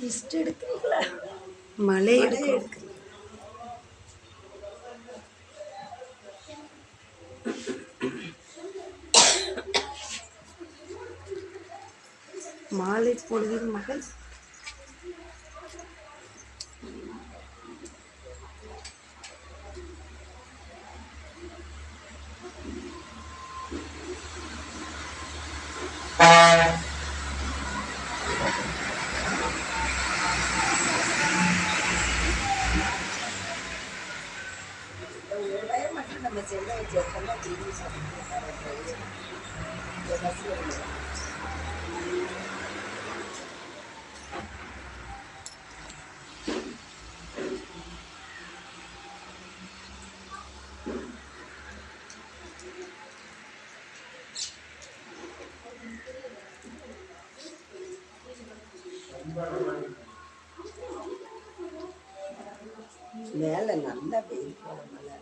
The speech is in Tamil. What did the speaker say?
லிஸ்ட் எடுக்கிறீங்களா? மலை எடுக்கிறோம். மாலை பொழுதின் மகள் நம்ம செல்ல வச்சிருக்கோம்னா டிவி மேல நல்லா வெயில் போட மழை.